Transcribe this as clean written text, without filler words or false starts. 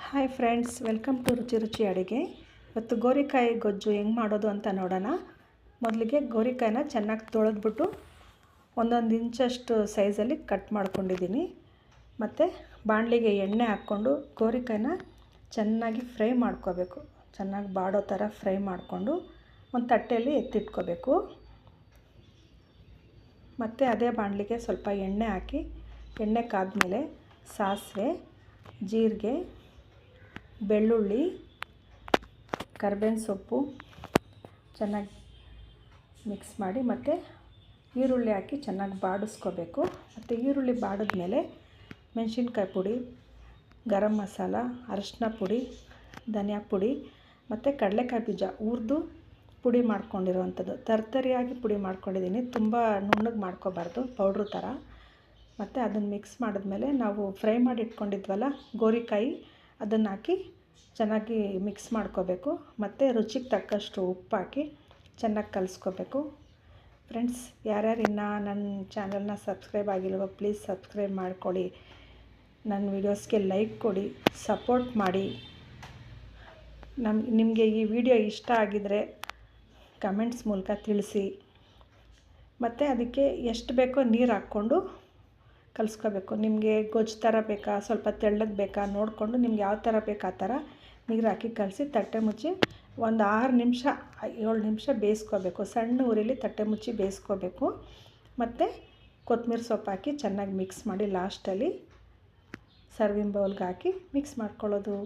Hi friends, welcome to ರುಚಿ ರುಚಿ ಅಡುಗೆ. ಇವತ್ತು ಗೋರಿಕಾಯಿ ಗೊಜ್ಜು ಹೆಂಗೆ ಮಾಡೋದು ಅಂತ ನೋಡೋಣ. ಮೊದಲಿಗೆ ಗೋರಿಕಾಯಿನ ಚೆನ್ನಾಗಿ ತೊಳೆದ್ಬಿಟ್ಟು ಒಂದೊಂದು ಇಂಚಷ್ಟು ಸೈಜಲ್ಲಿ ಕಟ್ ಮಾಡ್ಕೊಂಡಿದ್ದೀನಿ. ಮತ್ತು ಬಾಣಲಿಗೆ ಎಣ್ಣೆ ಹಾಕ್ಕೊಂಡು ಗೋರಿಕಾಯಿನ ಚೆನ್ನಾಗಿ ಫ್ರೈ ಮಾಡ್ಕೋಬೇಕು. ಚೆನ್ನಾಗಿ ಬಾಡೋ ಥರ ಫ್ರೈ ಮಾಡಿಕೊಂಡು ಒಂದು ತಟ್ಟೆಯಲ್ಲಿ ಎತ್ತಿಟ್ಕೋಬೇಕು. ಮತ್ತು ಅದೇ ಬಾಣಲಿಗೆ ಸ್ವಲ್ಪ ಎಣ್ಣೆ ಹಾಕಿ, ಎಣ್ಣೆ ಕಾದ್ಮೇಲೆ ಸಾಸಿವೆ, ಜೀರಿಗೆ, ಬೆಳ್ಳುಳ್ಳಿ, ಕರಿಬೇವಿನ ಸೊಪ್ಪು ಚೆನ್ನಾಗಿ ಮಿಕ್ಸ್ ಮಾಡಿ ಮತ್ತು ಈರುಳ್ಳಿ ಹಾಕಿ ಚೆನ್ನಾಗಿ ಬಾಡಿಸ್ಕೋಬೇಕು. ಮತ್ತು ಈರುಳ್ಳಿ ಬಾಡಿದ್ಮೇಲೆ ಮೆಣಸಿನ್ಕಾಯಿ ಪುಡಿ, ಗರಂ ಮಸಾಲ, ಅರಿಶಿನ ಪುಡಿ, ಧನಿಯಾ ಪುಡಿ ಮತ್ತು ಕಡಲೆಕಾಯಿ ಬೀಜ ಹುರಿದು ಪುಡಿ ಮಾಡ್ಕೊಂಡಿರೋವಂಥದ್ದು. ತರ್ತರಿಯಾಗಿ ಪುಡಿ ಮಾಡ್ಕೊಂಡಿದ್ದೀನಿ, ತುಂಬ ನುಣ್ಣಗೆ ಮಾಡ್ಕೋಬಾರ್ದು, ಪೌಡ್ರು ಥರ. ಮತ್ತು ಅದನ್ನು ಮಿಕ್ಸ್ ಮಾಡಿದ್ಮೇಲೆ ನಾವು ಫ್ರೈ ಮಾಡಿ ಇಟ್ಕೊಂಡಿದ್ವಲ್ಲ ಗೋರಿಕಾಯಿ, ಅದನ್ನು ಹಾಕಿ ಚೆನ್ನಾಗಿ ಮಿಕ್ಸ್ ಮಾಡ್ಕೋಬೇಕು. ಮತ್ತು ರುಚಿಗೆ ತಕ್ಕಷ್ಟು ಉಪ್ಪು ಹಾಕಿ ಚೆನ್ನಾಗಿ ಕಲಿಸ್ಕೋಬೇಕು. ಫ್ರೆಂಡ್ಸ್, ಯಾರ್ಯಾರು ಇನ್ನೂ ನನ್ನ ಚಾನಲ್ನ ಸಬ್ಸ್ಕ್ರೈಬ್ ಆಗಿಲ್ವೋ ಪ್ಲೀಸ್ ಸಬ್ಸ್ಕ್ರೈಬ್ ಮಾಡ್ಕೊಳ್ಳಿ. ನನ್ನ ವೀಡಿಯೋಸ್ಗೆ ಲೈಕ್ ಕೊಡಿ, ಸಪೋರ್ಟ್ ಮಾಡಿ. ನಿಮಗೆ ಈ ವಿಡಿಯೋ ಇಷ್ಟ ಆಗಿದರೆ ಕಮೆಂಟ್ಸ್ ಮೂಲಕ ತಿಳಿಸಿ. ಮತ್ತು ಅದಕ್ಕೆ ಎಷ್ಟು ಬೇಕೋ ನೀರು ಹಾಕ್ಕೊಂಡು ಕಲಿಸ್ಕೋಬೇಕು. ನಿಮಗೆ ಗೊಜ್ಜು ಥರ ಬೇಕಾ, ಸ್ವಲ್ಪ ತೆಳ್ಳಗೆ ಬೇಕಾ ನೋಡಿಕೊಂಡು ನಿಮ್ಗೆ ಯಾವ ಥರ ಬೇಕು ಆ ಥರ ನೀರು ಹಾಕಿ ಕಲಸಿ ತಟ್ಟೆ ಮುಚ್ಚಿ ಒಂದು 6 ನಿಮಿಷ 7 ನಿಮಿಷ ಬೇಯಿಸ್ಕೋಬೇಕು. ಸಣ್ಣ ಉರಿಲಿ ತಟ್ಟೆ ಮುಚ್ಚಿ ಬೇಯಿಸ್ಕೋಬೇಕು. ಮತ್ತು ಕೊತ್ತಂಬರಿ ಸೊಪ್ಪು ಹಾಕಿ ಚೆನ್ನಾಗಿ ಮಿಕ್ಸ್ ಮಾಡಿ ಲಾಸ್ಟಲ್ಲಿ ಸರ್ವಿಂಗ್ ಬೌಲ್ಗೆ ಹಾಕಿ ಮಿಕ್ಸ್ ಮಾಡ್ಕೊಳ್ಳೋದು.